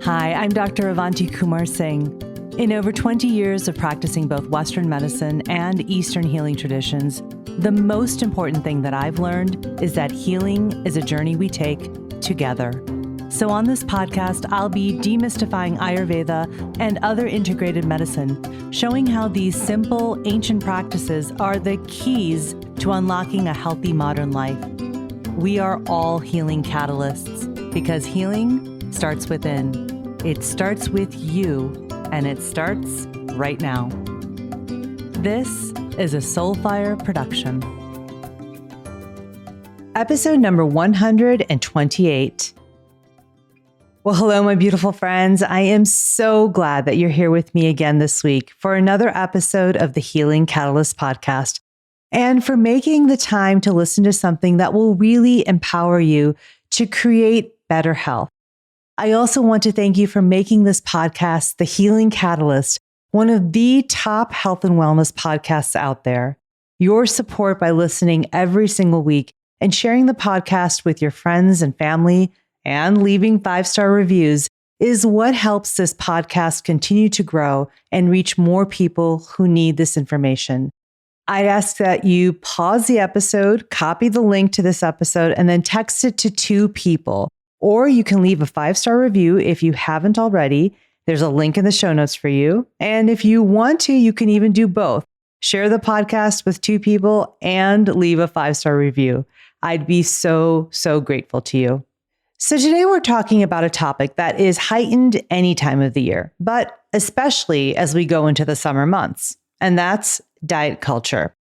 Hi, I'm Dr. Avanti Kumar Singh. In over 20 years of practicing both Western medicine and Eastern healing traditions, the most important thing that I've learned is that healing is a journey we take together. So on this podcast, I'll be demystifying Ayurveda and other integrated medicine, showing how these simple, ancient practices are the keys to unlocking a healthy modern life. We are all healing catalysts because healing starts within. It starts with you, and it starts right now. This is a Soulfire production. Episode number 128. Well, hello, my beautiful friends. I am so glad that you're here with me again this week for another episode of the Healing Catalyst podcast, and for making the time to listen to something that will really empower you to create better health. I also want to thank you for making this podcast, The Healing Catalyst, one of the top health and wellness podcasts out there. Your support by listening every single week and sharing the podcast with your friends and family and leaving 5-star reviews is what helps this podcast continue to grow and reach more people who need this information. I'd ask that you pause the episode, copy the link to this episode, and then text it to 2 people. Or you can leave a 5-star review if you haven't already. There's a link in the show notes for you. And if you want to, you can even do both. Share the podcast with 2 people and leave a 5-star review. I'd be so grateful to you. So today we're talking about a topic that is heightened any time of the year, but especially as we go into the summer months, and that's diet culture.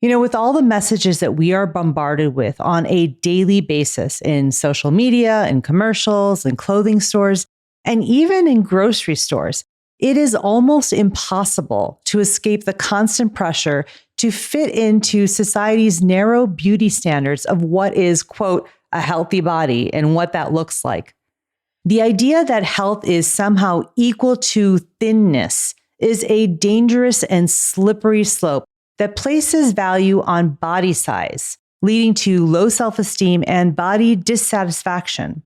You know, with all the messages that we are bombarded with on a daily basis in social media and commercials and clothing stores, and even in grocery stores, it is almost impossible to escape the constant pressure to fit into society's narrow beauty standards of what is, quote, a healthy body and what that looks like. The idea that health is somehow equal to thinness is a dangerous and slippery slope that places value on body size, leading to low self-esteem and body dissatisfaction.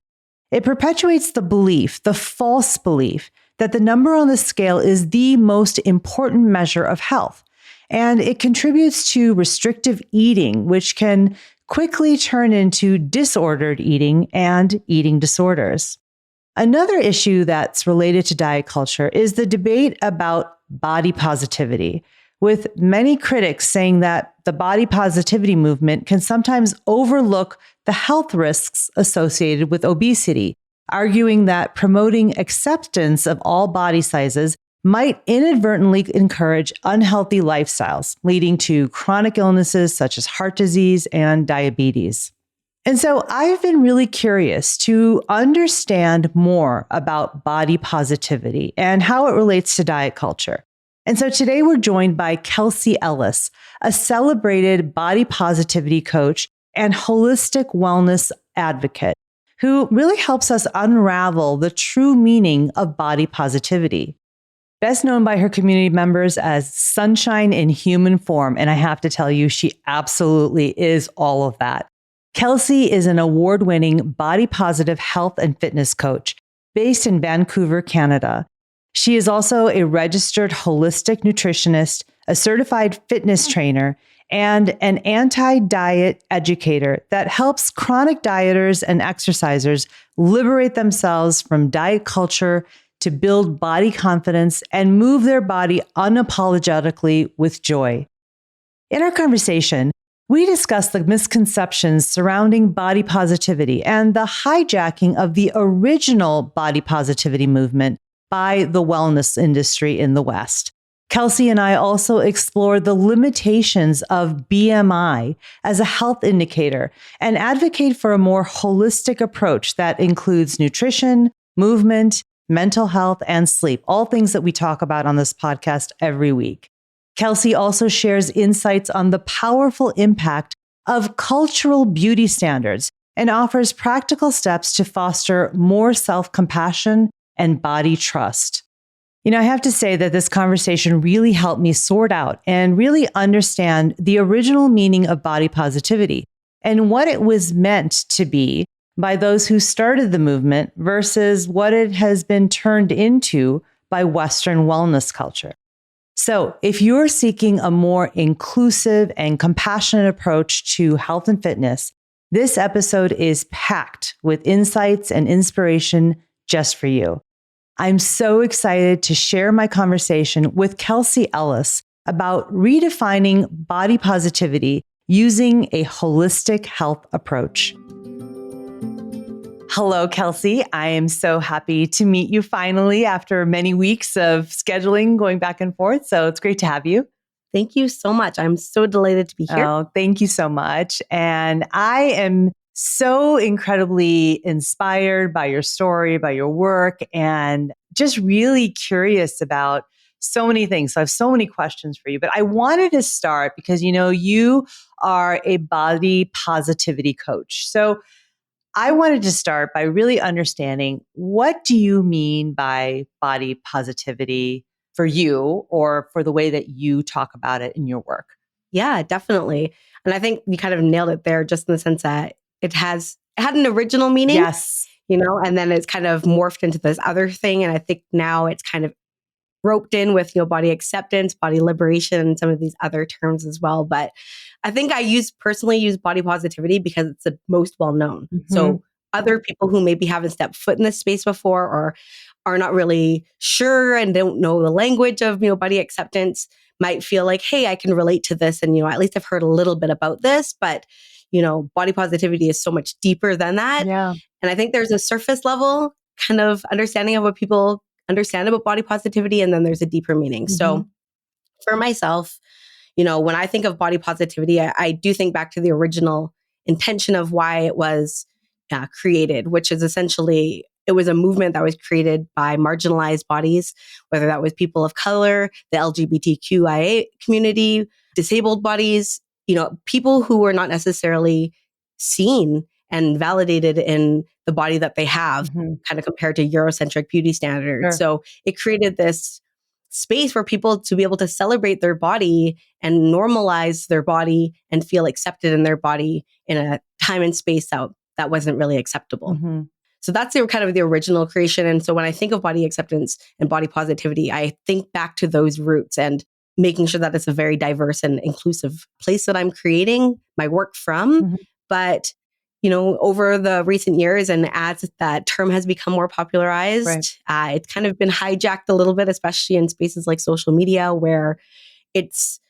It perpetuates the belief, the false belief, that the number on the scale is the most important measure of health. And it contributes to restrictive eating, which can quickly turn into disordered eating and eating disorders. Another issue that's related to diet culture is the debate about body positivity, with many critics saying that the body positivity movement can sometimes overlook the health risks associated with obesity, arguing that promoting acceptance of all body sizes might inadvertently encourage unhealthy lifestyles, leading to chronic illnesses such as heart disease and diabetes. And so I've been really curious to understand more about body positivity and how it relates to diet culture. And so today we're joined by Kelsey Ellis, a celebrated body positivity coach and holistic wellness advocate, who really helps us unravel the true meaning of body positivity. Best known by her community members as Sunshine in Human Form, and I have to tell you, she absolutely is all of that. Kelsey is an award-winning body-positive health and fitness coach based in Vancouver, Canada. She is also a registered holistic nutritionist, a certified fitness trainer, and an anti-diet educator that helps chronic dieters and exercisers liberate themselves from diet culture to build body confidence and move their body unapologetically with joy. In our conversation, we discuss the misconceptions surrounding body positivity and the hijacking of the original body positivity movement by the wellness industry in the West. Kelsey and I also explore the limitations of BMI as a health indicator and advocate for a more holistic approach that includes nutrition, movement, mental health, and sleep, all things that we talk about on this podcast every week. Kelsey also shares insights on the powerful impact of cultural beauty standards and offers practical steps to foster more self-compassion and body trust. You know, I have to say that this conversation really helped me sort out and really understand the original meaning of body positivity and what it was meant to be by those who started the movement versus what it has been turned into by Western wellness culture. So, if you're seeking a more inclusive and compassionate approach to health and fitness, this episode is packed with insights and inspiration just for you. I'm so excited to share my conversation with Kelsey Ellis about redefining body positivity using a holistic health approach. Hello, Kelsey. I am so happy to meet you finally after many weeks of scheduling, going back and forth. So it's great to have you. Thank you so much. I'm so delighted to be here. Oh, thank you so much. And I am so incredibly inspired by your story, by your work, and just really curious about so many things. So I have so many questions for you, but I wanted to start because, you are a body positivity coach. So I wanted to start by really understanding, what do you mean by body positivity for you, or for the way that you talk about it in your work? Yeah, definitely. And I think you kind of nailed it there, just in the sense that it had an original meaning. Yes. And then it's kind of morphed into this other thing. And I think now it's kind of roped in with, body acceptance, body liberation, and some of these other terms as well. But I think I personally use body positivity because it's the most well known. Mm-hmm. So other people who maybe haven't stepped foot in this space before, or are not really sure and don't know the language of, body acceptance, might feel like, hey, I can relate to this. And, at least I've heard a little bit about this, but, body positivity is so much deeper than that. Yeah. And I think there's a surface level kind of understanding of what people understand about body positivity, and then there's a deeper meaning. Mm-hmm. So for myself, when I think of body positivity, I do think back to the original intention of why it was created, which is essentially, it was a movement that was created by marginalized bodies, whether that was people of color, the LGBTQIA community, disabled bodies, people who were not necessarily seen and validated in the body that they have, Mm-hmm. kind of compared to Eurocentric beauty standards. Sure. So it created this space for people to be able to celebrate their body and normalize their body and feel accepted in their body in a time and space that wasn't really acceptable. Mm-hmm. So that's kind of the original creation. And so when I think of body acceptance and body positivity, I think back to those roots and making sure that it's a very diverse and inclusive place that I'm creating my work from. Mm-hmm. But, over the recent years, and as that term has become more popularized, Right. it's kind of been hijacked a little bit, especially in spaces like social media, where it's,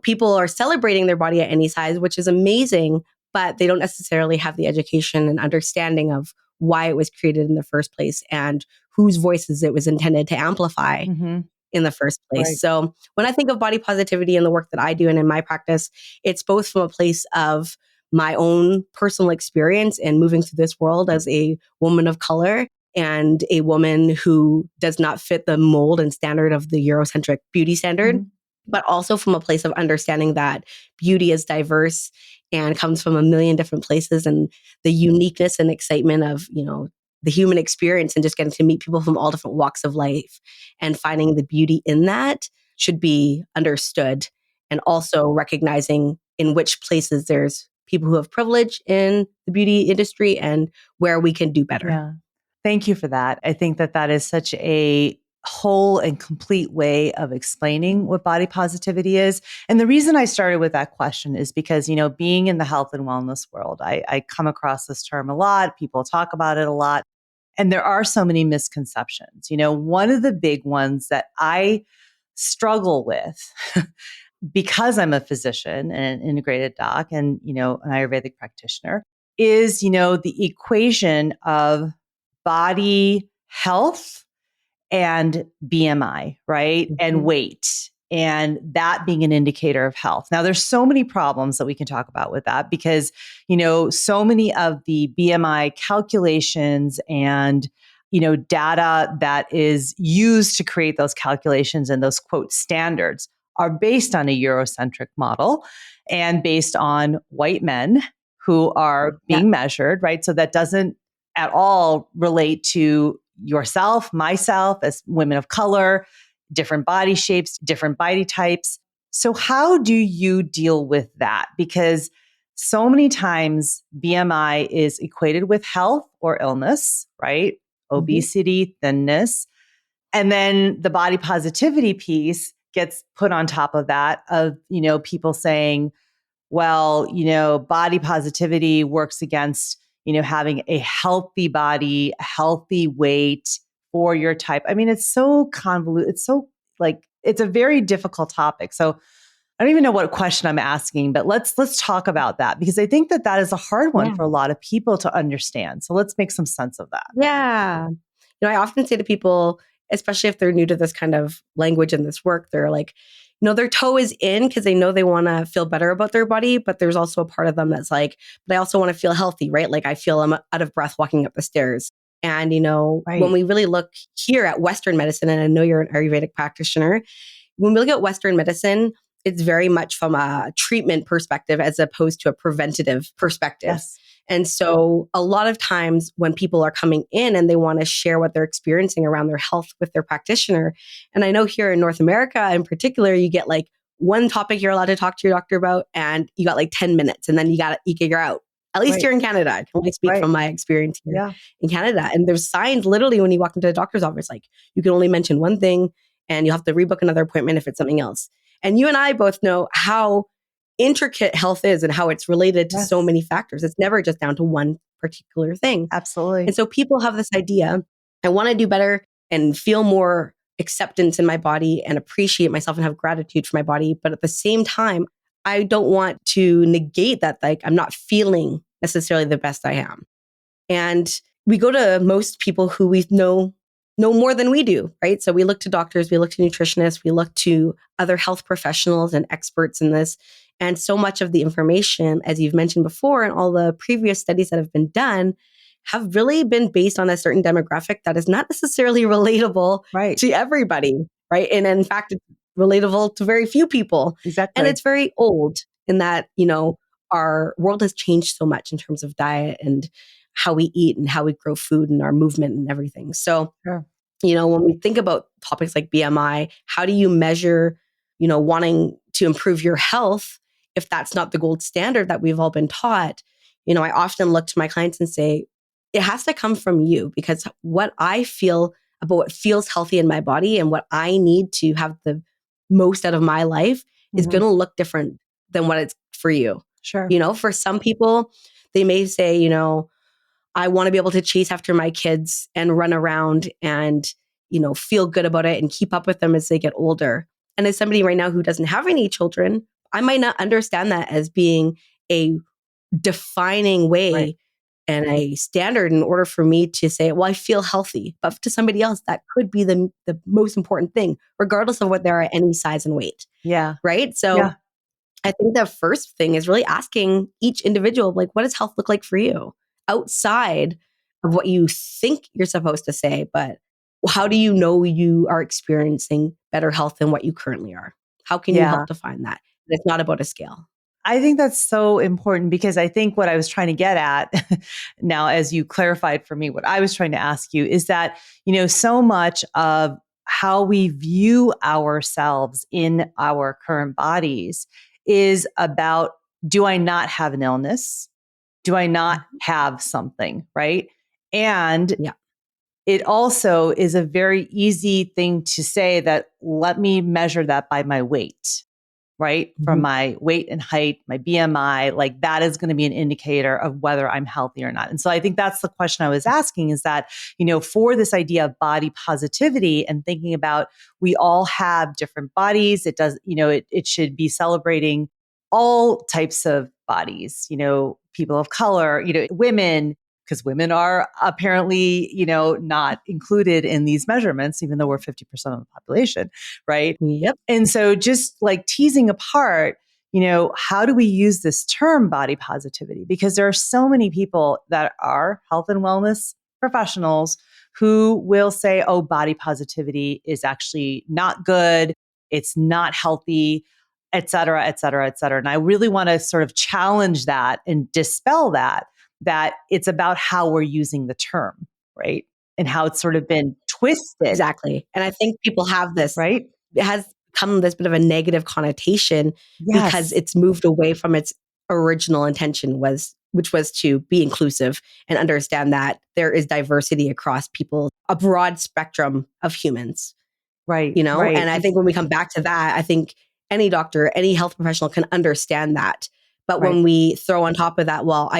people are celebrating their body at any size, which is amazing, but they don't necessarily have the education and understanding of why it was created in the first place and whose voices it was intended to amplify Mm-hmm. in the first place. Right. So when I think of body positivity and the work that I do and in my practice, it's both from a place of my own personal experience and moving through this world as a woman of color and a woman who does not fit the mold and standard of the Eurocentric beauty standard, Mm-hmm. but also from a place of understanding that beauty is diverse and comes from a million different places, and the uniqueness and excitement of, the human experience and just getting to meet people from all different walks of life and finding the beauty in that should be understood. And also recognizing in which places there's people who have privilege in the beauty industry and where we can do better. Yeah. Thank you for that. I think that is such a whole and complete way of explaining what body positivity is. And the reason I started with that question is because, being in the health and wellness world, I come across this term a lot. People talk about it a lot. And there are so many misconceptions. One of the big ones that I struggle with because I'm a physician and an integrated doc and, an Ayurvedic practitioner is, the equation of body health and BMI, right? Mm-hmm. And weight, and that being an indicator of health. Now, there's so many problems that we can talk about with that because, so many of the BMI calculations and, data that is used to create those calculations and those quote standards are based on a Eurocentric model and based on white men who are being measured, right? So that doesn't at all relate to yourself, myself, as women of color, different body shapes, different body types. So how do you deal with that? Because so many times BMI is equated with health or illness, right? Mhm. Obesity, thinness. And then the body positivity piece gets put on top of that of, people saying, well, body positivity works against, having a healthy body, a healthy weight for your type. I mean, it's so convoluted. It's so it's a very difficult topic. So I don't even know what question I'm asking, but let's talk about that because I think that is a hard one Yeah. for a lot of people to understand. So let's make some sense of that. Yeah. I often say to people, especially if they're new to this kind of language and this work, they're like, their toe is in because they know they want to feel better about their body, but there's also a part of them that's like, but I also want to feel healthy, right? Like I feel I'm out of breath walking up the stairs. And, when Right. we really look here at Western medicine, and I know you're an Ayurvedic practitioner, when we look at Western medicine, it's very much from a treatment perspective as opposed to a preventative perspective. Yes. And so a lot of times when people are coming in and they want to share what they're experiencing around their health with their practitioner, and I know here in North America in particular, you get like one topic you're allowed to talk to your doctor about, and you got like 10 minutes, and then you're out. At least Right. here in Canada, I can only speak Right. from my experience here Yeah. in Canada. And there's signs literally when you walk into the doctor's office, like you can only mention one thing, and you'll have to rebook another appointment if it's something else. And you and I both know how intricate health is and how it's related to Yes. so many factors. It's never just down to one particular thing. Absolutely. And so people have this idea, I want to do better and feel more acceptance in my body and appreciate myself and have gratitude for my body. But at the same time, I don't want to negate that, like I'm not feeling necessarily the best I am. And we go to most people who we know more than we do, right? So we look to doctors, we look to nutritionists, we look to other health professionals and experts in this. And so much of the information, as you've mentioned before, and all the previous studies that have been done have really been based on a certain demographic that is not necessarily relatable Right. to everybody, right? And in fact, it's relatable to very few people. Exactly. And it's very old in that, our world has changed so much in terms of diet and how we eat and how we grow food and our movement and everything. So, Sure. when we think about topics like BMI, how do you measure, wanting to improve your health if that's not the gold standard that we've all been taught? I often look to my clients and say, it has to come from you because what I feel about what feels healthy in my body and what I need to have the most out of my life is Mhm. going to look different than what it's for you. Sure. For some people, they may say, I want to be able to chase after my kids and run around and, feel good about it and keep up with them as they get older. And as somebody right now who doesn't have any children, I might not understand that as being a defining way Right. and a standard in order for me to say, well, I feel healthy. But to somebody else, that could be the most important thing, regardless of what they are at any size and weight. Yeah. Right. So Yeah. I think the first thing is really asking each individual, like, what does health look like for you outside of what you think you're supposed to say? But how do you know you are experiencing better health than what you currently are? How can you Yeah. help define that? And it's not about a scale. I think that's so important because I think what I was trying to get at now, as you clarified for me, what I was trying to ask you is that, so much of how we view ourselves in our current bodies is about, do I not have an illness? Do I not have something? Right. And Yeah. it also is a very easy thing to say that, let me measure that by my weight, right? From my weight and height, my BMI, like that is going to be an indicator of whether I'm healthy or not. And so I think that's the question I was asking is that, for this idea of body positivity and thinking about we all have different bodies, it does, it should be celebrating all types of bodies, people of color, women, because women are apparently, not included in these measurements, even though we're 50% of the population, right? Yep. And so just like teasing apart, how do we use this term body positivity? Because there are so many people that are health and wellness professionals who will say, oh, body positivity is actually not good. It's not healthy, et cetera, et cetera, et cetera. And I really want to sort of challenge that and dispel that it's about how we're using the term, right? And how it's sort of been twisted. Exactly. And I think people have this, right? it has become this bit of a negative connotation because Yes. it's moved away from its original intention was, which was to be inclusive and understand that there is diversity across people, a broad spectrum of humans, Right, you know? right. And I think when we come back to that, I think any doctor, any health professional can understand that. But Right, when we throw on top of that, well,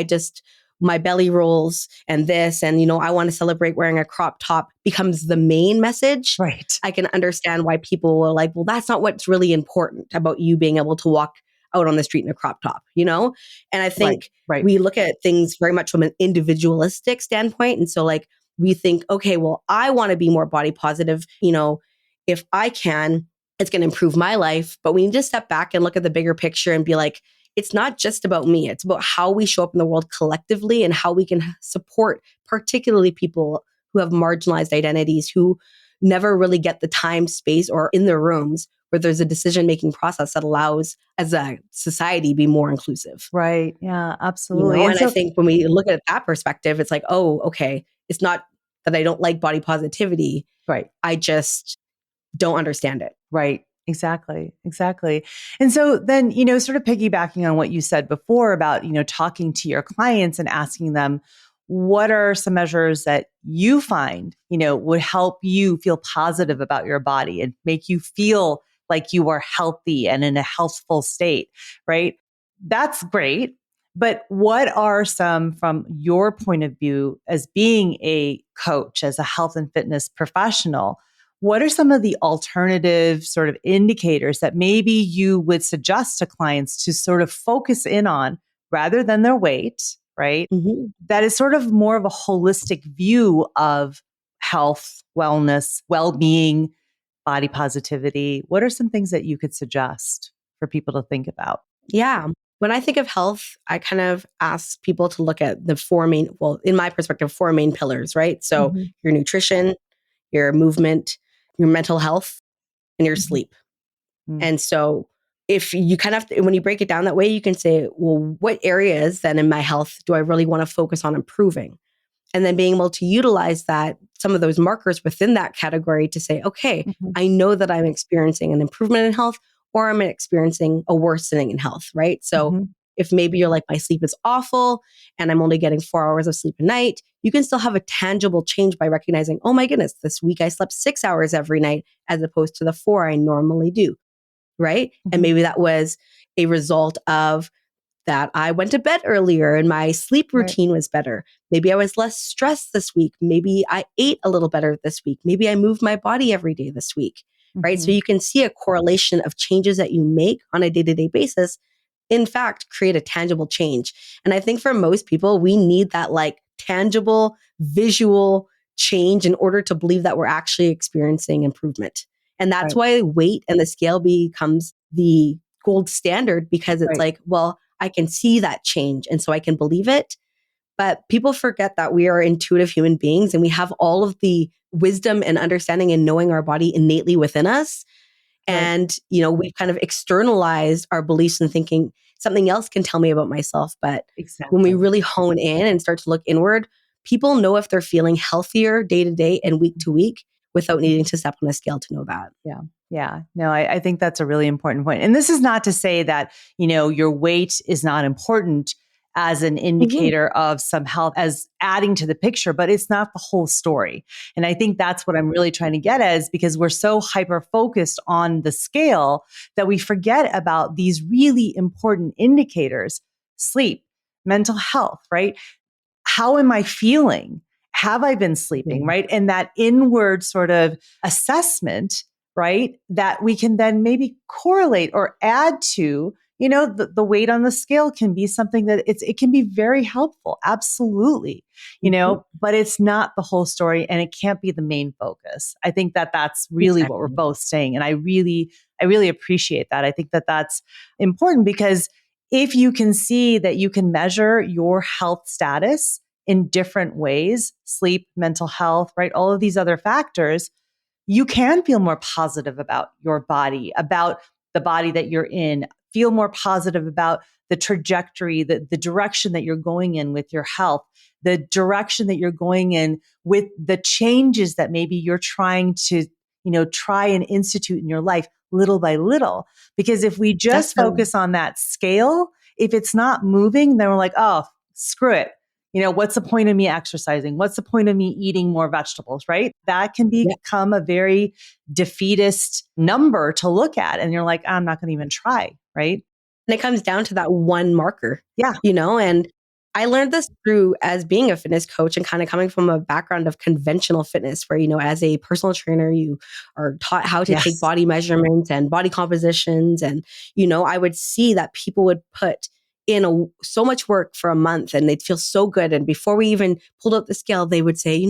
my belly rolls and this, and, I want to celebrate wearing a crop top becomes the main message. right, I can understand why people will like, well, that's not what's really important about you being able to walk out on the street in a crop top, you know? And I right, think right, we look at things very much from an individualistic standpoint. And so, like, we think, okay, well, I want to be more body positive. If I can, it's going to improve my life. But we need to step back and look at the bigger picture and be like, it's not just about me. It's about how we show up in the world collectively and how we can support, particularly people who have marginalized identities, who never really get the time, space, or in their rooms where there's a decision-making process that allows, as a society, be more inclusive. right. Yeah, absolutely. And And I so, think when we look at that perspective, it's like, oh, okay, it's not that I don't like body positivity. right. I just don't understand it. Right. Exactly. Exactly. And so then, sort of piggybacking on what you said before about, talking to your clients and asking them, what are some measures that you find, would help you feel positive about your body and make you feel like you are healthy and in a healthful state, right? That's great. But what are some, from your point of view, as being a coach, as a health and fitness professional, what are some of the alternative sort of indicators that maybe you would suggest to clients to sort of focus in on rather than their weight, right? Mhm. That is sort of more of a holistic view of health, wellness, well-being, body positivity. What are some things that you could suggest for people to think about? Yeah. When I think of health, I kind of ask people to look at the in my perspective, four main pillars, right? So Mhm, your nutrition, your movement, your mental health, and your mhm, sleep. mm, And so if you kind of, when you break it down that way, you can say, well, what areas then in my health do I really want to focus on improving? And then being able to utilize that, some of those markers within that category to say, okay, mhm, I know that I'm experiencing an improvement in health or I'm experiencing a worsening in health, right? So mhm, if maybe you're like, my sleep is awful and I'm only getting 4 hours of sleep a night, you can still have a tangible change by recognizing, oh my goodness, this week I slept 6 hours every night as opposed to the four I normally do, right? And mhm. maybe that was a result of that I went to bed earlier and my sleep Right. routine was better. Maybe I was less stressed this week. Maybe I ate a little better this week. Maybe I moved my body every day this week, right? So Mhm. you can see a correlation of changes that you make on a day to day basis, in fact, create a tangible change. And I think for most people, we need that like tangible, visual change in order to believe that we're actually experiencing improvement. And that's Right, why weight and the scale becomes the gold standard because it's right. like, well, I can see that change and so I can believe it. But people forget that we are intuitive human beings and we have all of the wisdom and understanding and knowing our body innately within us. Right. And, we've kind of externalized our beliefs and thinking something else can tell me about myself. But when we Exactly. really hone in and start to look inward, people know if they're feeling healthier day to day and week to week without needing to step on a scale to know that. Yeah. Yeah. No, I think that's a really important point. And this is not to say that, your weight is not important as an Mhm. indicator of some health as adding to the picture, but it's not the whole story. And I think that's what I'm really trying to get at is because we're so hyper focused on the scale that we forget about these really important indicators, sleep, mental health, right? How am I feeling? Have I been sleeping? Mhm. Right. And that inward sort of assessment, right, that we can then maybe correlate or add to, the weight on the scale can be something that it can be very helpful. Absolutely. Mhm. But it's not the whole story and it can't be the main focus. I think that that's really what we're Exactly. both saying. And I really appreciate that. I think that that's important because if you can see that you can measure your health status in different ways, sleep, mental health, right? All of these other factors, you can feel more positive about your body, about the body that you're in, feel more positive about the trajectory, the direction that you're going in with your health, the direction that you're going in with the changes that maybe you're trying to, try and institute in your life little by little. Because if we just Definitely. focus on that scale, if it's not moving, then we're like, oh, screw it. What's the point of me exercising? What's the point of me eating more vegetables, right? That can become a very defeatist number to look at. And you're like, I'm not going to even try, right? And it comes down to that one marker, Yeah. and I learned this through as being a fitness coach and kind of coming from a background of conventional fitness where, as a personal trainer, you are taught how to take body measurements and body compositions. And, I would see that people would put in so much work for a month and they'd feel so good. And before we even pulled up the scale, they would say,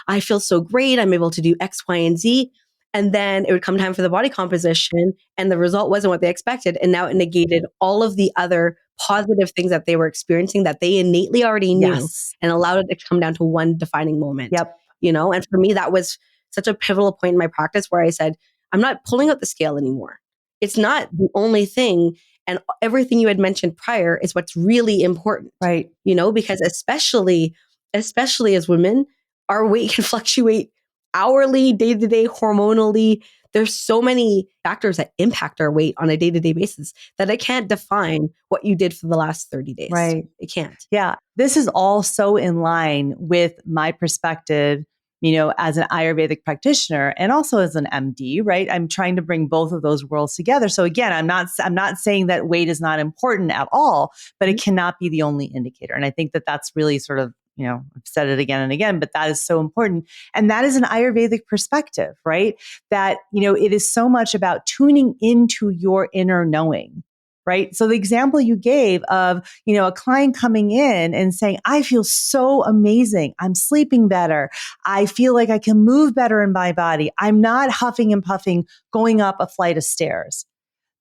I feel so great. I'm able to do X, Y, and Z. And then it would come time for the body composition and the result wasn't what they expected. And now it negated all of the other positive things that they were experiencing that they innately already knew and allowed it to come down to one defining moment. And for me, that was such a pivotal point in my practice where I said, I'm not pulling out the scale anymore. It's not the only thing. And everything you had mentioned prior is what's really important. Right. Because especially as women, our weight can fluctuate hourly, day-to-day, hormonally. There's so many factors that impact our weight on a day-to-day basis that it can't define what you did for the last 30 days. Right. It can't. Yeah. This is all so in line with my perspective, as an Ayurvedic practitioner and also as an MD, right? I'm trying to bring both of those worlds together. So again, I'm not saying that weight is not important at all, but it cannot be the only indicator. And I think that that's really sort of, I've said it again and again, but that is so important. And that is an Ayurvedic perspective, right? That, it is so much about tuning into your inner knowing. Right. So the example you gave of, a client coming in and saying, I feel so amazing. I'm sleeping better. I feel like I can move better in my body. I'm not huffing and puffing going up a flight of stairs.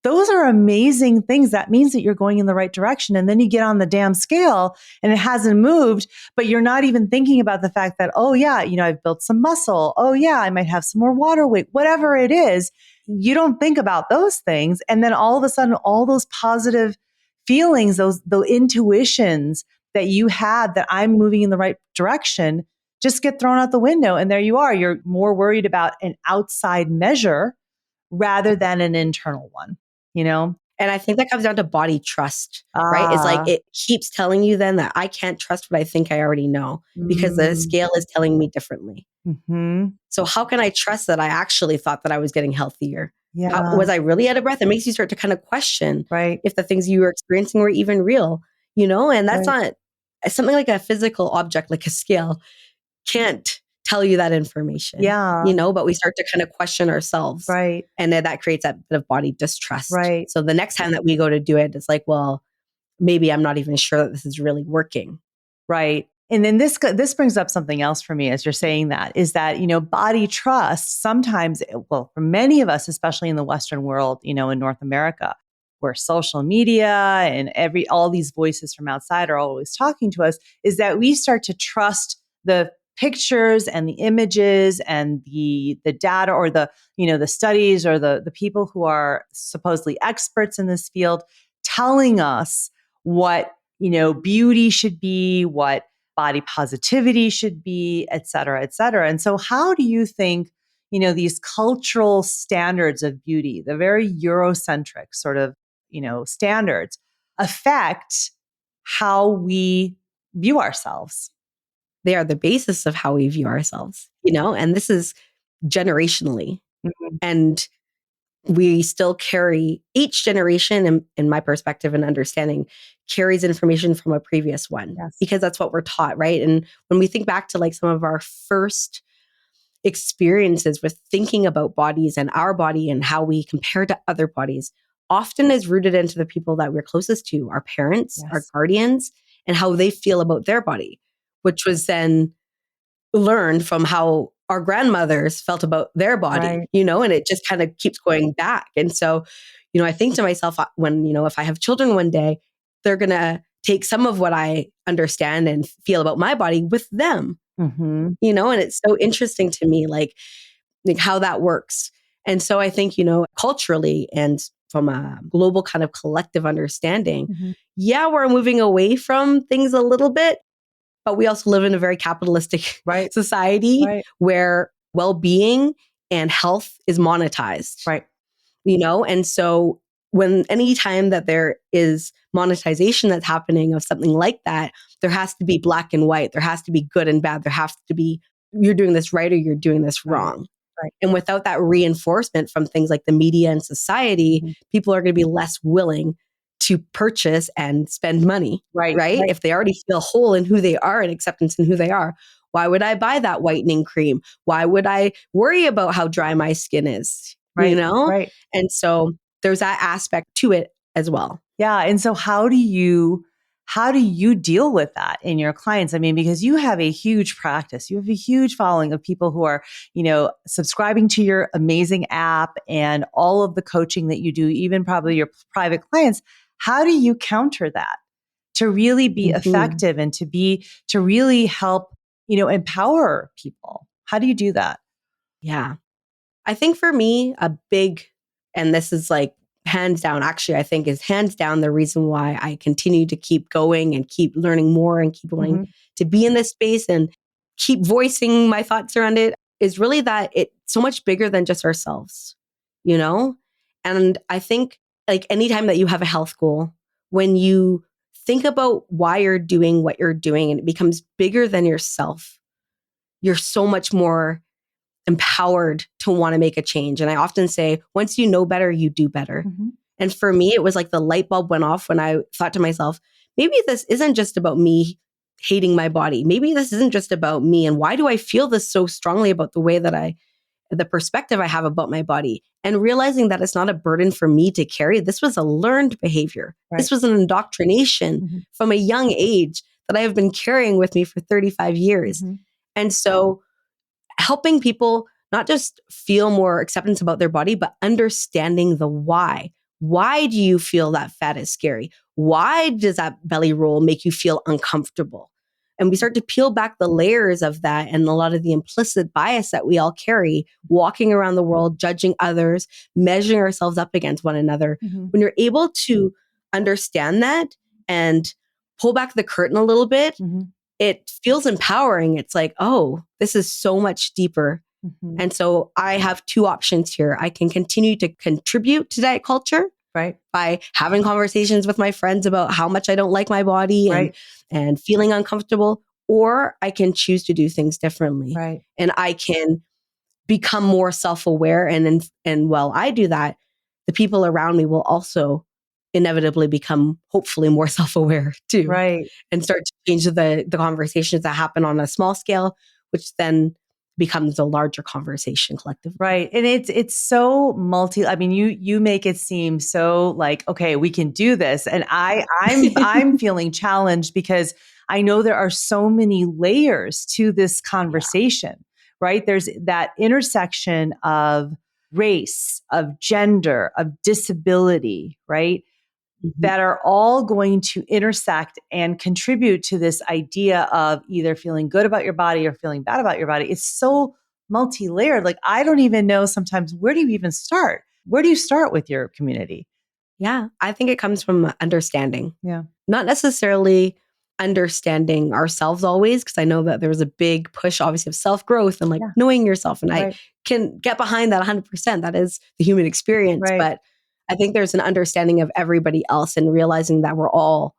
Those are amazing things. That means that you're going in the right direction. And then you get on the damn scale and it hasn't moved, but you're not even thinking about the fact that, oh yeah, I've built some muscle. Oh yeah, I might have some more water weight, whatever it is. You don't think about those things. And then all of a sudden, all those positive feelings, those intuitions that you had that I'm moving in the right direction just get thrown out the window. And there you are. You're more worried about an outside measure rather than an internal one. And I think that comes down to body trust, right? It's like it keeps telling you then that I can't trust what I think I already know because the scale is telling me differently. Mm-hmm. So how can I trust that I actually thought that I was getting healthier? Yeah. Was I really out of breath? It makes you start to kind of question if the things you were experiencing were even real, and that's not something like a physical object, like a scale can't tell you that information. But we start to kind of question ourselves. Right. And then that creates that bit of body distrust. Right. So the next time that we go to do it, it's like, well, maybe I'm not even sure that this is really working. Right. And then this brings up something else for me as you're saying that is that, body trust sometimes, well, for many of us, especially in the Western world, in North America, where social media and all these voices from outside are always talking to us, is that we start to trust the pictures and the images and the data or the studies or the people who are supposedly experts in this field telling us what beauty should be, what body positivity should be, et cetera, et cetera. And so how do you think these cultural standards of beauty, the very Eurocentric sort of standards, affect how we view ourselves? They are the basis of how we view ourselves, and this is generationally. Mm-hmm. And we still carry each generation, in my perspective and understanding, carries information from a previous one because that's what we're taught, right? And when we think back to like some of our first experiences with thinking about bodies and our body and how we compare to other bodies, often is rooted into the people that we're closest to, our parents, our guardians, and how they feel about their body, which was then learned from how our grandmothers felt about their body, and it just kind of keeps going back. And so, I think to myself, when, if I have children one day, they're going to take some of what I understand and feel about my body with them, and it's so interesting to me, like how that works. And so I think, culturally and from a global kind of collective understanding, we're moving away from things a little bit, but we also live in a very capitalistic society where well-being and health is monetized. And so any time that there is monetization that's happening of something like that, there has to be black and white. There has to be good and bad. There has to be, you're doing this right or you're doing this wrong. Right. And without that reinforcement from things like the media and society, people are going to be less willing to purchase and spend money, Right. If they already feel whole in who they are and acceptance in who they are, why would I buy that whitening cream? Why would I worry about how dry my skin is? Right. You know? Right. And so there's that aspect to it as well. Yeah. And so how do you deal with that in your clients? I mean, because you have a huge practice, you have a huge following of people who are, subscribing to your amazing app and all of the coaching that you do, even probably your private clients. How do you counter that to really be effective and to really help, empower people? How do you do that? Yeah. I think for me, and this is like hands down, actually, I think is hands down the reason why I continue to keep going and keep learning more and keep wanting to be in this space and keep voicing my thoughts around it, is really that it's so much bigger than just ourselves, And I think like anytime that you have a health goal, when you think about why you're doing what you're doing and it becomes bigger than yourself, you're so much more empowered to want to make a change. And I often say, once you know better, you do better. And for me, it was like the light bulb went off when I thought to myself, maybe this isn't just about me hating my body. Maybe this isn't just about me. And why do I feel this so strongly about the perspective I have about my body? And realizing that it's not a burden for me to carry. This was a learned behavior. Right. This was an indoctrination from a young age that I have been carrying with me for 35 years. And so helping people not just feel more acceptance about their body, but understanding the why. Why do you feel that fat is scary? Why does that belly roll make you feel uncomfortable? And we start to peel back the layers of that and a lot of the implicit bias that we all carry, walking around the world, judging others, measuring ourselves up against one another. When you're able to understand that and pull back the curtain a little bit, it feels empowering. It's like, oh, this is so much deeper. And so I have two options here. I can continue to contribute to diet culture by having conversations with my friends about how much I don't like my body and feeling uncomfortable, or I can choose to do things differently. And I can become more self-aware. And while I do that, the people around me will also inevitably become hopefully more self-aware too. And start to change the conversations that happen on a small scale, which then becomes a larger conversation collectively. And it's so I mean, you make it seem so like, okay, we can do this. And I'm feeling challenged because I know there are so many layers to this conversation, There's that intersection of race, of gender, of disability, that are all going to intersect and contribute to this idea of either feeling good about your body or feeling bad about your body. It's so multi-layered. Like, I don't even know sometimes, where do you even start? Where do you start with your community? Yeah, I think it comes from understanding. Yeah. Not necessarily understanding ourselves always, because I know that there was a big push, obviously, of self-growth and knowing yourself. And I can get behind that 100%. That is the human experience. But I think there's an understanding of everybody else and realizing that we're all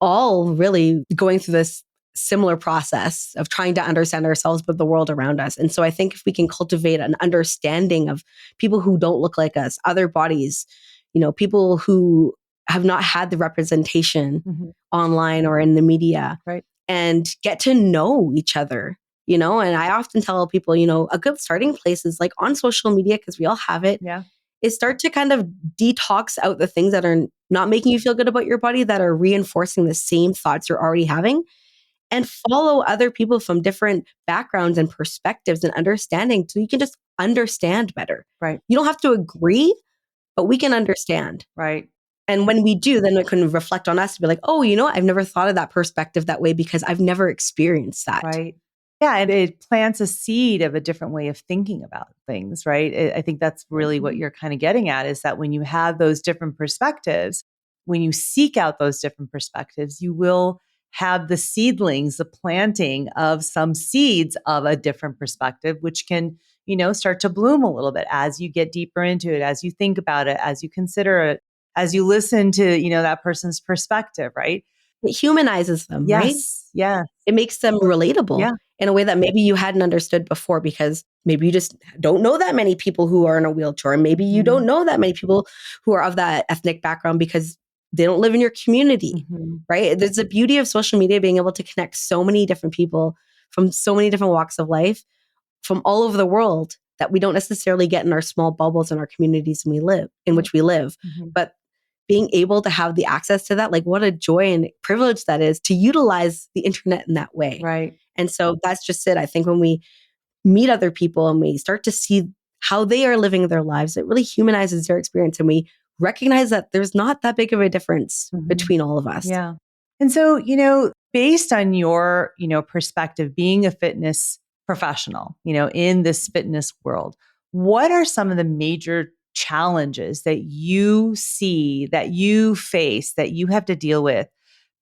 really going through this similar process of trying to understand ourselves, but the world around us. And so I think if we can cultivate an understanding of people who don't look like us, other bodies, people who have not had the representation online or in the media, and get to know each other, and I often tell people, a good starting place is like on social media, because we all have it. Is start to kind of detox out the things that are not making you feel good about your body, that are reinforcing the same thoughts you're already having, and follow other people from different backgrounds and perspectives and understanding, so you can just understand better. You don't have to agree, but we can understand. And when we do, then it can reflect on us to be like, oh, I've never thought of that perspective that way because I've never experienced that. Yeah, and it plants a seed of a different way of thinking about things, I think that's really what you're kind of getting at, is that when you have those different perspectives, when you seek out those different perspectives, you will have the seedlings, the planting of some seeds of a different perspective, which can, start to bloom a little bit as you get deeper into it, as you think about it, as you consider it. as you listen to, that person's perspective, right? It humanizes them, right? Yes. Yeah. It makes them relatable in a way that maybe you hadn't understood before, because maybe you just don't know that many people who are in a wheelchair. And maybe you don't know that many people who are of that ethnic background because they don't live in your community, right? There's the beauty of social media being able to connect so many different people from so many different walks of life from all over the world that we don't necessarily get in our small bubbles in our communities in which we live. But being able to have the access to that, like what a joy and privilege that is to utilize the internet in that way. Right. And so that's just it. I think when we meet other people and we start to see how they are living their lives, it really humanizes their experience. And we recognize that there's not that big of a difference between all of us. Yeah. And so, based on your, perspective, being a fitness professional, in this fitness world, what are some of the major challenges that you see, that you face, that you have to deal with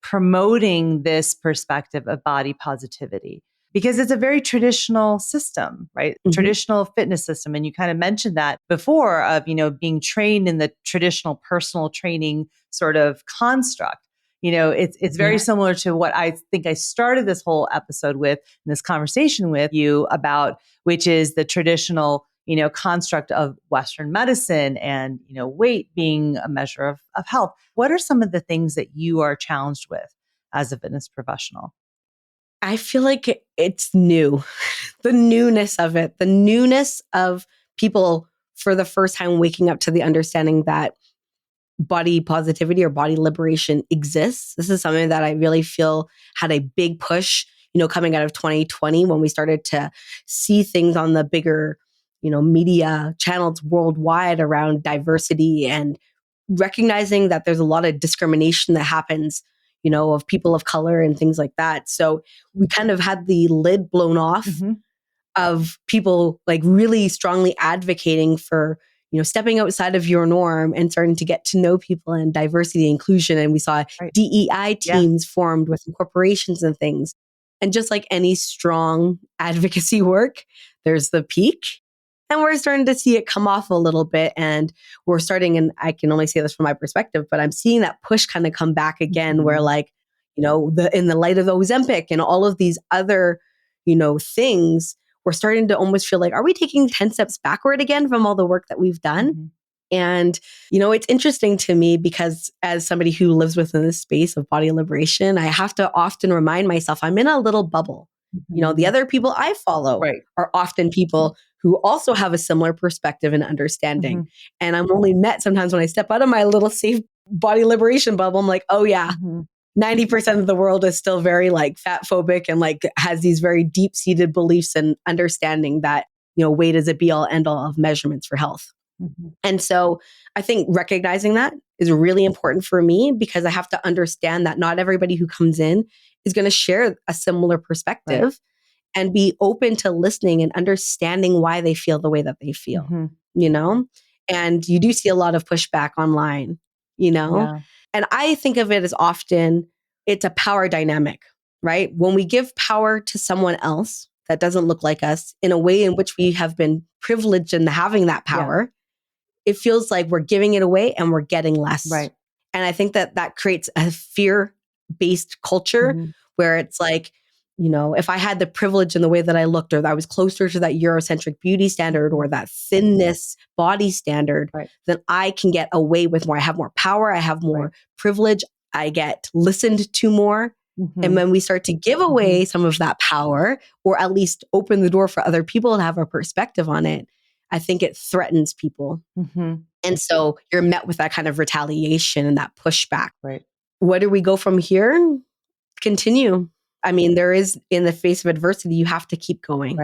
promoting this perspective of body positivity? Because it's a very traditional system, right? Traditional fitness system. And you kind of mentioned that before of, being trained in the traditional personal training sort of construct. It's very similar to what I think I started this whole episode with, in this conversation with you about, which is the traditional, construct of Western medicine and, weight being a measure of health. What are some of the things that you are challenged with as a fitness professional? I feel like it's new, the newness of it, the newness of people for the first time waking up to the understanding that body positivity or body liberation exists. This is something that I really feel had a big push, coming out of 2020 when we started to see things on the bigger, media channels worldwide around diversity and recognizing that there's a lot of discrimination that happens, of people of color and things like that. So we kind of had the lid blown off of people like really strongly advocating for, stepping outside of your norm and starting to get to know people and diversity and inclusion. And we saw DEI teams formed with corporations and things. And just like any strong advocacy work, there's the peak. And we're starting to see it come off a little bit. And we're starting, and I can only say this from my perspective, but I'm seeing that push kind of come back again, where like, in the light of the Ozempic and all of these other, things, we're starting to almost feel like, are we taking 10 steps backward again from all the work that we've done? And, it's interesting to me because as somebody who lives within this space of body liberation, I have to often remind myself I'm in a little bubble. The other people I follow are often people who also have a similar perspective and understanding. And I'm only met sometimes when I step out of my little safe body liberation bubble. I'm like, oh yeah, 90% of the world is still very like fat phobic and like has these very deep seated beliefs and understanding that, weight is a be all end all of measurements for health. And so I think recognizing that is really important for me, because I have to understand that not everybody who comes in is going to share a similar perspective and be open to listening and understanding why they feel the way that they feel, and you do see a lot of pushback online, and I think of it as often it's a power dynamic, right? When we give power to someone else that doesn't look like us in a way in which we have been privileged in having that power, it feels like we're giving it away and we're getting less. Right. And I think that creates a fear-based culture where it's like, if I had the privilege in the way that I looked, or that I was closer to that Eurocentric beauty standard or that thinness body standard, then I can get away with more. I have more power. I have more privilege. I get listened to more. And when we start to give away some of that power, or at least open the door for other people to have a perspective on it, I think it threatens people. And so you're met with that kind of retaliation and that pushback. Where do we go from here? Continue. I mean, there is, in the face of adversity, you have to keep going,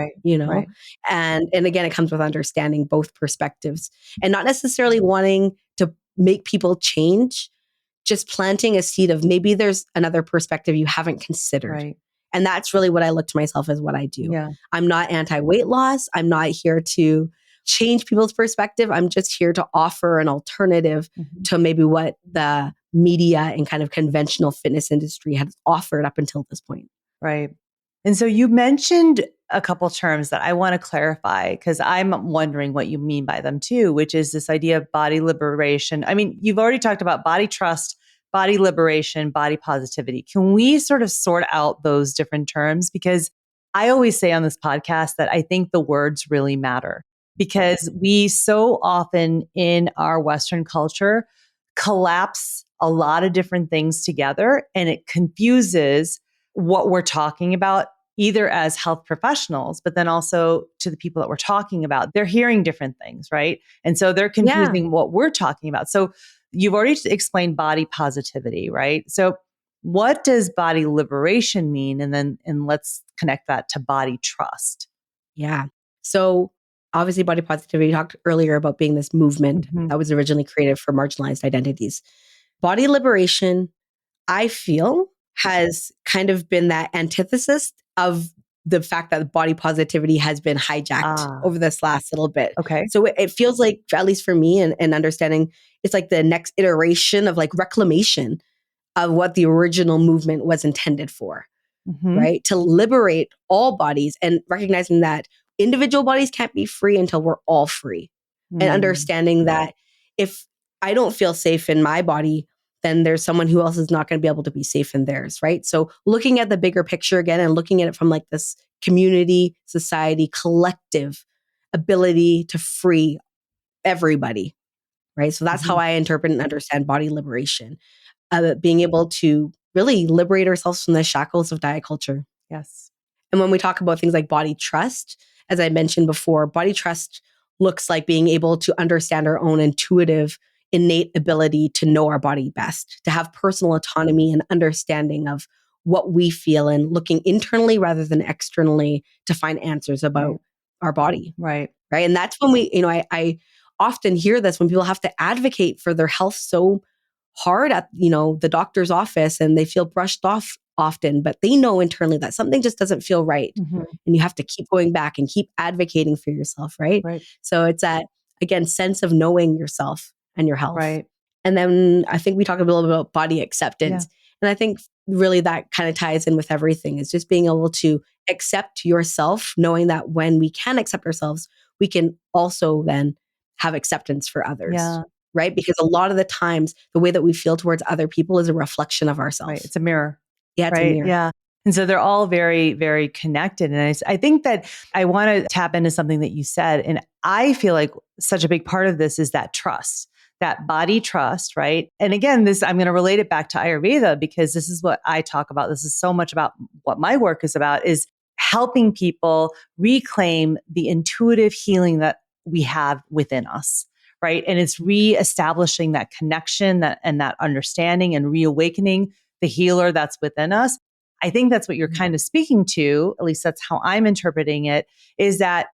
And again, it comes with understanding both perspectives and not necessarily wanting to make people change, just planting a seed of maybe there's another perspective you haven't considered. And that's really what I look to myself as what I do. I'm not anti-weight loss. I'm not here to change people's perspective. I'm just here to offer an alternative to maybe what the media and kind of conventional fitness industry has offered up until this point. Right. And so you mentioned a couple terms that I want to clarify because I'm wondering what you mean by them too, which is this idea of body liberation. I mean, you've already talked about body trust, body liberation, body positivity. Can we sort of sort out those different terms? Because I always say on this podcast that I think the words really matter because we so often in our Western culture collapse a lot of different things together and it confuses what we're talking about either as health professionals, but then also to the people that we're talking about. They're hearing different things, right? And so they're Yeah. confusing what we're talking about. So you've already explained body positivity, right? So what does body liberation mean? And let's connect that to body trust. Yeah. So obviously, body positivity, you talked earlier about being this movement Mhm. that was originally created for marginalized identities. Body liberation, I feel, has kind of been that antithesis of the fact that body positivity has been hijacked Ah, over this last little bit. okay. So it feels like, at least for me and understanding, it's like the next iteration of like reclamation of what the original movement was intended for, Mhm. right? To liberate all bodies and recognizing that individual bodies can't be free until we're all free. And Mm. understanding that if I don't feel safe in my body, then there's someone who else is not going to be able to be safe in theirs, right? So looking at the bigger picture again and looking at it from like this community, society, collective ability to free everybody, right? So that's how Mhm. I interpret and understand body liberation, being able to really liberate ourselves from the shackles of diet culture. Yes. And when we talk about things like body trust, as I mentioned before, body trust looks like being able to understand our own intuitive, innate ability to know our body best, to have personal autonomy and understanding of what we feel and looking internally rather than externally to find answers Right. about our body. Right. Right. And that's when I often hear this when people have to advocate for their health so hard at, the doctor's office and they feel brushed off often, but they know internally that something just doesn't feel right. Mhm. And you have to keep going back and keep advocating for yourself. Right. Right. So it's that, again, sense of knowing yourself and your health. Right. And then I think we talked a little bit about body Yeah. acceptance. And I think really that kind of ties in with everything is just being able to accept yourself, knowing that when we can accept ourselves, we can also then have acceptance for others, Yeah. right? Because a lot of the times, the way that we feel towards other people is a reflection of Right. ourselves. It's a mirror. Yeah, it's a Right. mirror. Yeah. And so they're all very, very connected. And I think that I want to tap into something that you said. And I feel like such a big part of this is that trust, that body trust, right? And again, I'm going to relate it back to Ayurveda because this is what I talk about. This is so much about what my work is about is helping people reclaim the intuitive healing that we have within us. Right. And it's reestablishing that connection and that understanding and reawakening the healer that's within us. I think that's what you're kind of speaking to, at least that's how I'm interpreting it, is that,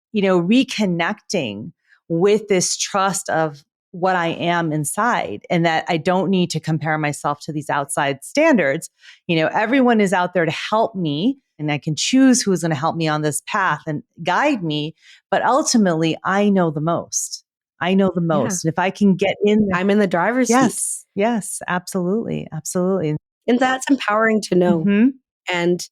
reconnecting with this trust of what I am inside and that I don't need to compare myself to these outside standards. Everyone is out there to help me and I can choose who's going to help me on this path and guide me. But ultimately, I know the most. I know the Yeah. most. And if I can get in there, I'm in the driver's seat. yes, absolutely, absolutely. And that's empowering to know. Hmm. And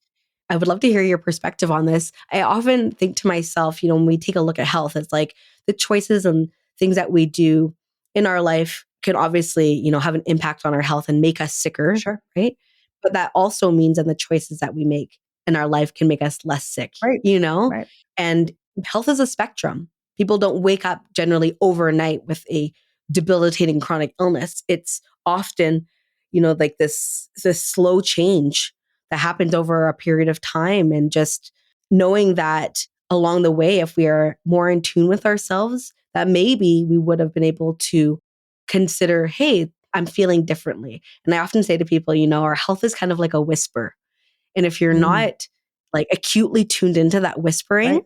I would love to hear your perspective on this. I often think to myself, when we take a look at health, it's like the choices and things that we do in our life can obviously, have an impact on our health and make us sicker, Sure. right? But that also means that the choices that we make in our life can make us less sick, Right. Right. And health is a spectrum. People don't wake up generally overnight with a debilitating chronic illness. It's often, like this slow change that happens over a period of time, and just knowing that along the way, if we are more in tune with ourselves, that maybe we would have been able to consider, hey, I'm feeling differently. And I often say to people, our health is kind of like a whisper. And if you're Mm. not like acutely tuned into that whispering, Right.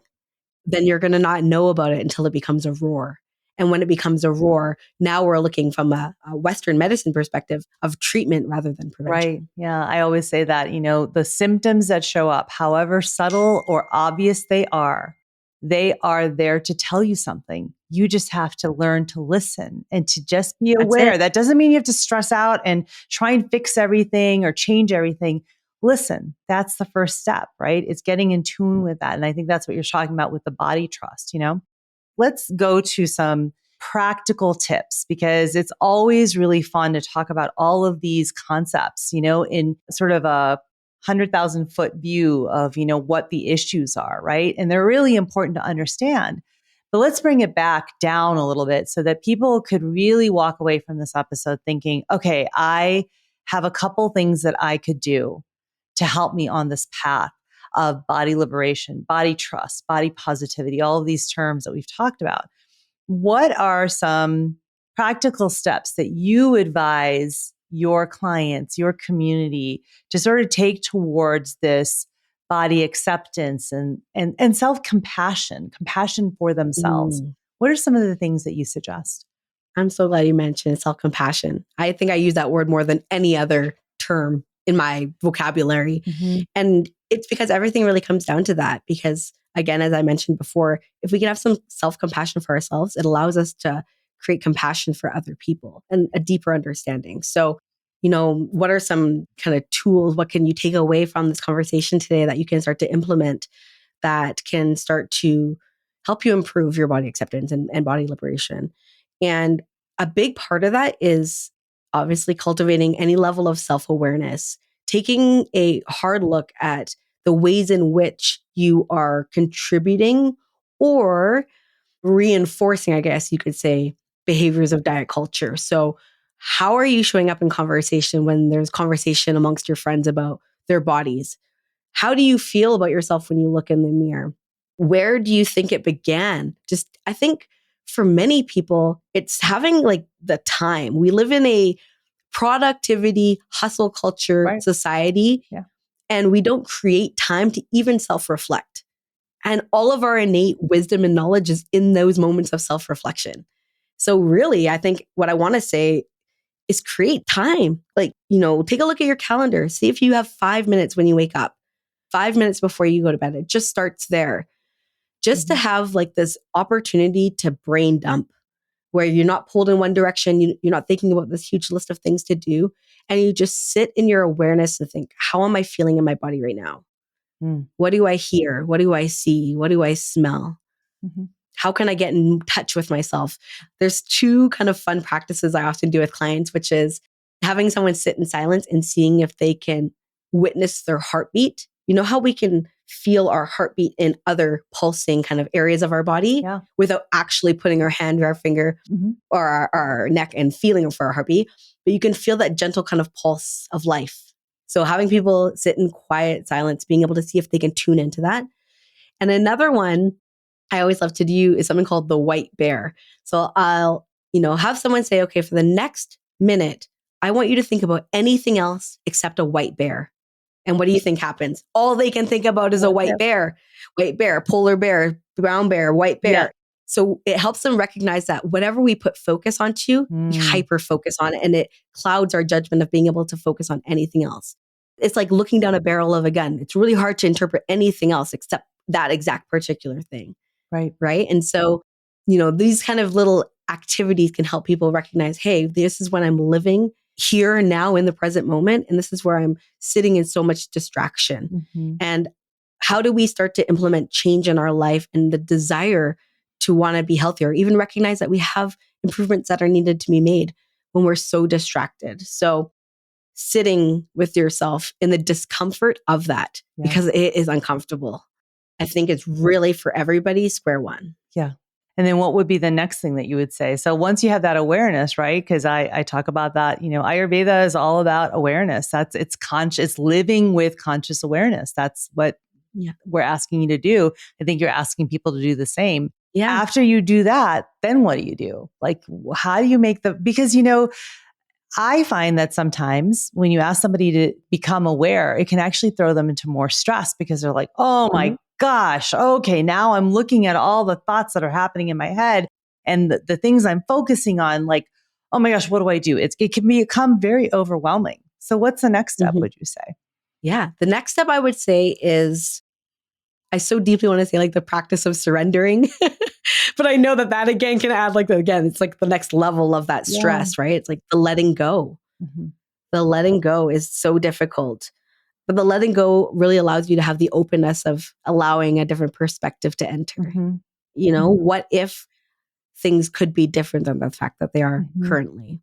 then you're going to not know about it until it becomes a roar. And when it becomes a roar, now we're looking from a Western medicine perspective of treatment rather than prevention. Right. Yeah. I always say that, the symptoms that show up, however subtle or obvious they are there to tell you something. You just have to learn to listen and to just be That's aware. it. That doesn't mean you have to stress out and try and fix everything or change everything. listen. That's the first step, right? It's getting in tune with that. And I think that's what you're talking about with the body trust, Let's go to some practical tips because it's always really fun to talk about all of these concepts, in sort of a 100,000-foot view of, what the issues are, right? And they're really important to understand. But let's bring it back down a little bit so that people could really walk away from this episode thinking, okay, I have a couple things that I could do to help me on this path of body liberation, body trust, body positivity, all of these terms that we've talked about. What are some practical steps that you advise your clients, your community to sort of take towards this body acceptance and self-compassion, compassion for themselves? Mm. What are some of the things that you suggest? I'm so glad you mentioned self-compassion. I think I use that word more than any other term in my vocabulary. Mm-hmm. And it's because everything really comes down to that. Because again, as I mentioned before, if we can have some self-compassion for ourselves, it allows us to create compassion for other people and a deeper understanding. So, what are some kind of tools? What can you take away from this conversation today that you can start to implement that can start to help you improve your body acceptance and body liberation? And a big part of that is obviously cultivating any level of self-awareness, taking a hard look at the ways in which you are contributing or reinforcing, I guess you could say, behaviors of diet culture. So, how are you showing up in conversation when there's conversation amongst your friends about their bodies? How do you feel about yourself when you look in the mirror? Where do you think it began? I think for many people, it's having like the time. We live in a productivity, hustle culture Right. society, Yeah. and we don't create time to even self reflect. And all of our innate wisdom and knowledge is in those moments of self reflection. So, really, I think what I want to say is create time. Like, take a look at your calendar, see if you have 5 minutes when you wake up, 5 minutes before you go to bed. It just starts there. Just to have like this opportunity to brain dump where you're not pulled in one direction, you're not thinking about this huge list of things to do, and you just sit in your awareness and think, how am I feeling in my body right now? Mm. What do I hear? What do I see? What do I smell? Mm-hmm. How can I get in touch with myself? There's two kind of fun practices I often do with clients, which is having someone sit in silence and seeing if they can witness their heartbeat. You know how we can feel our heartbeat in other pulsing kind of areas of our body without actually putting our hand or our finger or our neck and feeling for our heartbeat, but you can feel that gentle kind of pulse of life. So having people sit in quiet silence, being able to see if they can tune into that. And another one I always love to do is something called the white bear. So I'll, have someone say, okay, for the next minute, I want you to think about anything else except a white bear. And what do you think happens? All they can think about is a white bear, polar bear, brown bear, white bear. Yeah. So it helps them recognize that whatever we put focus onto, we hyper focus on it, and it clouds our judgment of being able to focus on anything else. It's like looking down a barrel of a gun. It's really hard to interpret anything else except that exact particular thing. Right. And so, these kind of little activities can help people recognize, hey, this is when I'm living here and now in the present moment. And this is where I'm sitting in so much distraction. And how do we start to implement change in our life and the desire to want to be healthier, even recognize that we have improvements that are needed to be made when we're so distracted. So sitting with yourself in the discomfort of that, because it is uncomfortable, I think it's really for everybody, square one. Yeah. And then what would be the next thing that you would say? So once you have that awareness, right? Because I talk about that, Ayurveda is all about awareness. It's conscious, living with conscious awareness. That's what we're asking you to do. I think you're asking people to do the same. Yeah. After you do that, then what do you do? Like, how do you make because, I find that sometimes when you ask somebody to become aware, it can actually throw them into more stress because they're like, oh my gosh, okay, now I'm looking at all the thoughts that are happening in my head and the things I'm focusing on, like, oh my gosh, what do I do? It can become very overwhelming. So what's the next step, would you say? Yeah. The next step I would say is, I so deeply want to say like the practice of surrendering, but I know that again can add it's like the next level of that stress, right? It's like the letting go. The letting go is so difficult. But the letting go really allows you to have the openness of allowing a different perspective to enter. Mm-hmm. What if things could be different than the fact that they are Mm-hmm. currently?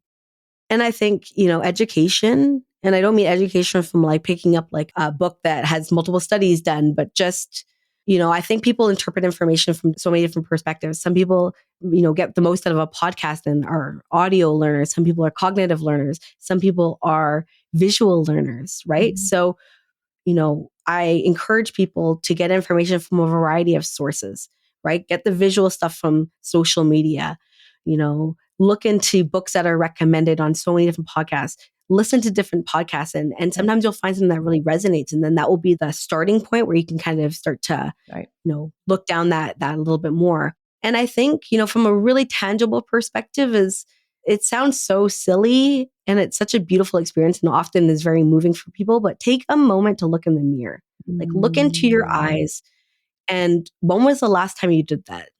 And I think, education, and I don't mean education from like picking up like a book that has multiple studies done, but just, I think people interpret information from so many different perspectives. Some people, get the most out of a podcast and are audio learners. Some people are cognitive learners. Some people are visual learners, right? Mm-hmm. So, I encourage people to get information from a variety of sources, right? Get the visual stuff from social media, look into books that are recommended on so many different podcasts, listen to different podcasts, and sometimes you'll find something that really resonates. And then that will be the starting point where you can kind of start to, Right. look down that a little bit more. And I think, from a really tangible perspective is, it sounds so silly and it's such a beautiful experience and often is very moving for people, but take a moment to look in the mirror, like look into your eyes. And when was the last time you did that?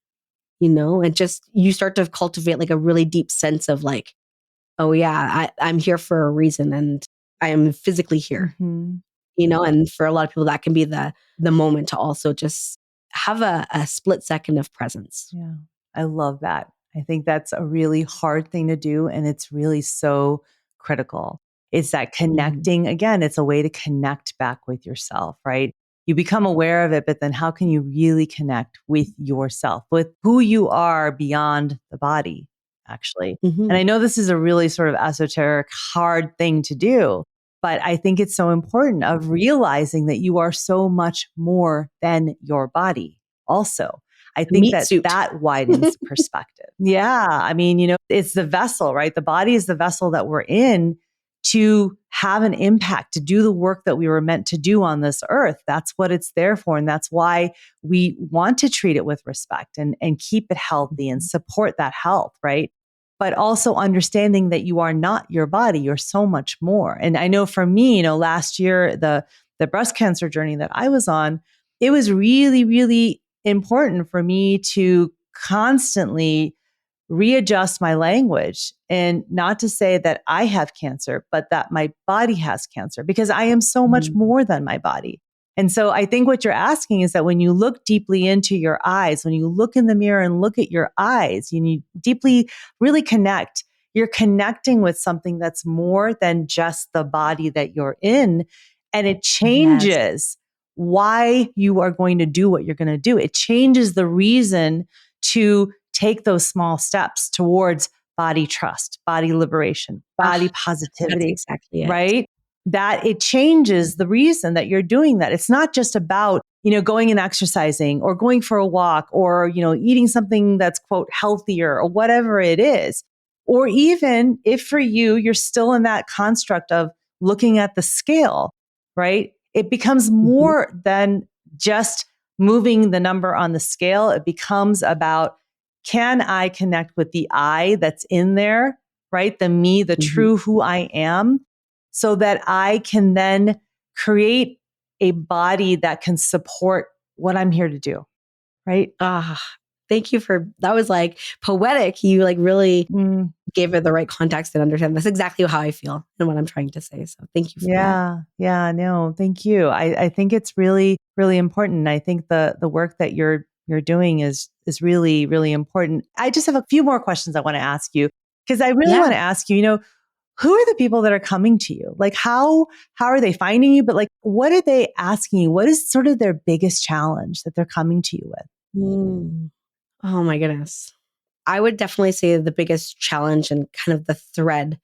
And just you start to cultivate like a really deep sense of like, oh yeah, I'm here for a reason and I am physically here, Mm-hmm. and for a lot of people that can be the moment to also just have a split second of presence. Yeah, I love that. I think that's a really hard thing to do. And it's really so critical. It's that connecting. Again, it's a way to connect back with yourself, right? You become aware of it, but then how can you really connect with yourself, with who you are beyond the body, actually? Mm-hmm. And I know this is a really sort of esoteric, hard thing to do, but I think it's so important of realizing that you are so much more than your body also. I think Meat that suit. that widens perspective. Yeah. I mean, it's the vessel, right? The body is the vessel that we're in to have an impact, to do the work that we were meant to do on this earth. That's what it's there for. And that's why we want to treat it with respect and keep it healthy and support that health, right? But also understanding that you are not your body, you're so much more. And I know for me, last year, the breast cancer journey that I was on, it was really, really important for me to constantly readjust my language and not to say that I have cancer, but that my body has cancer because I am so much more than my body. And so I think what you're asking is that when you look deeply into your eyes, when you look in the mirror and look at your eyes, you need deeply really connect. You're connecting with something that's more than just the body that you're in. And it changes why you are going to do what you're going to do. It changes the reason to take those small steps towards body trust, body liberation, body positivity. That's exactly it. Right? That it changes the reason that you're doing that. It's not just about, going and exercising or going for a walk or, eating something that's quote healthier or whatever it is. Or even if for you, you're still in that construct of looking at the scale, right? It becomes more than just moving the number on the scale. It becomes about, can I connect with the I that's in there, right? The me, the true who I am, so that I can then create a body that can support what I'm here to do, right? Thank you that was like poetic. You like really gave it the right context and understand. That's exactly how I feel and what I'm trying to say. So thank you for that. Yeah, no, thank you. I think it's really, really important. I think the work that you're doing is really, really important. I just have a few more questions I want to ask you because I really want to ask you, who are the people that are coming to you? Like how are they finding you? But like, what are they asking you? What is sort of their biggest challenge that they're coming to you with? Oh my goodness. I would definitely say the biggest challenge and kind of the thread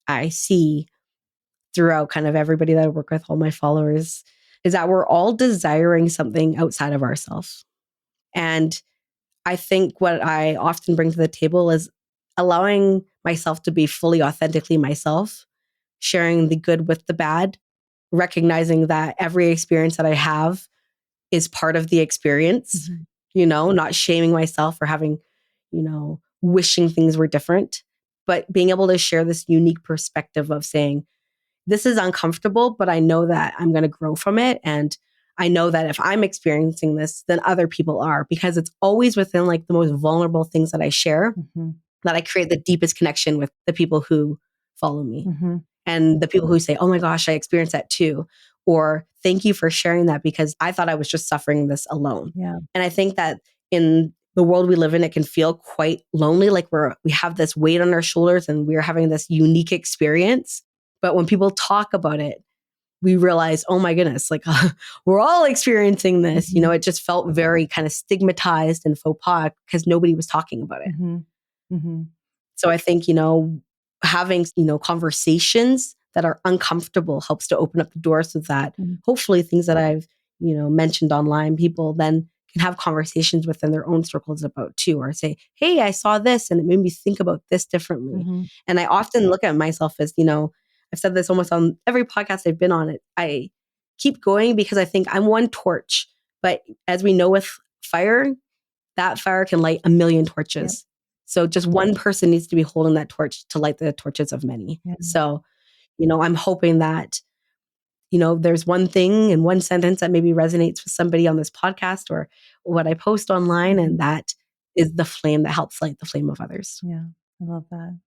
I see throughout kind of everybody that I work with, all my followers, is that we're all desiring something outside of ourselves. And I think what I often bring to the table is allowing myself to be fully authentically myself, sharing the good with the bad, recognizing that every experience that I have is part of the experience, not shaming myself for having, wishing things were different, but being able to share this unique perspective of saying, this is uncomfortable, but I know that I'm going to grow from it. And I know that if I'm experiencing this, then other people are, because it's always within like the most vulnerable things that I share that I create the deepest connection with the people who follow me and the people who say, oh my gosh, I experienced that too. or thank you for sharing that because I thought I was just suffering this alone. Yeah. And I think that in the world we live in, it can feel quite lonely. Like we have this weight on our shoulders and we're having this unique experience. But when people talk about it, we realize, oh my goodness, like we're all experiencing this. Mm-hmm. It just felt very kind of stigmatized and faux pas because nobody was talking about it. Mm-hmm. Mm-hmm. So I think, having, conversations that are uncomfortable helps to open up the door so that hopefully things that I've, mentioned online, people then can have conversations within their own circles about too, or say, hey, I saw this and it made me think about this differently. Mm-hmm. And I often look at myself as, I've said this almost on every podcast I've been on it. I keep going because I think I'm one torch, but as we know with fire, that fire can light a million torches. Yep. So just one person needs to be holding that torch to light the torches of many. Yep. So, I'm hoping that, there's one thing in one sentence that maybe resonates with somebody on this podcast or what I post online. And that is the flame that helps light the flame of others. Yeah, I love that.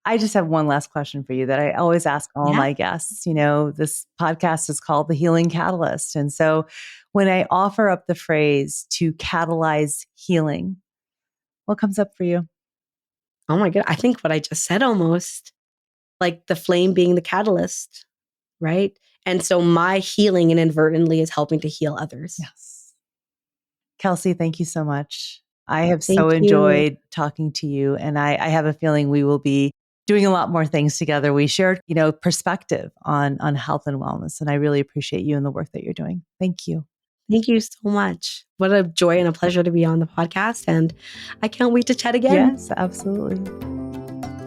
I just have one last question for you that I always ask all my guests. This podcast is called The Healing Catalyst. And so when I offer up the phrase to catalyze healing, what comes up for you? Oh my God. I think what I just said almost, like the flame being the catalyst, right? And so my healing inadvertently is helping to heal others. Yes. Kelsey, thank you so much. I have so enjoyed talking to you. And I have a feeling we will be doing a lot more things together. We share, perspective on health and wellness. And I really appreciate you and the work that you're doing. Thank you. Thank you so much. What a joy and a pleasure to be on the podcast. And I can't wait to chat again. Yes, absolutely.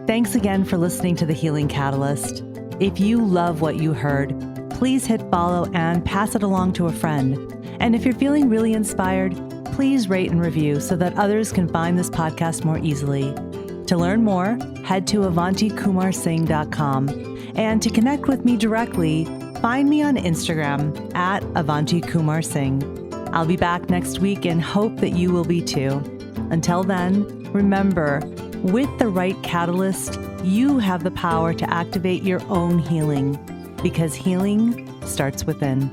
Thanks again for listening to The Healing Catalyst. If you love what you heard, please hit follow and pass it along to a friend. And if you're feeling really inspired, please rate and review so that others can find this podcast more easily. To learn more, head to avantikumarsingh.com. And to connect with me directly, find me on Instagram at avantikumarsingh. I'll be back next week and hope that you will be too. Until then, remember, with the right catalyst, you have the power to activate your own healing, because healing starts within.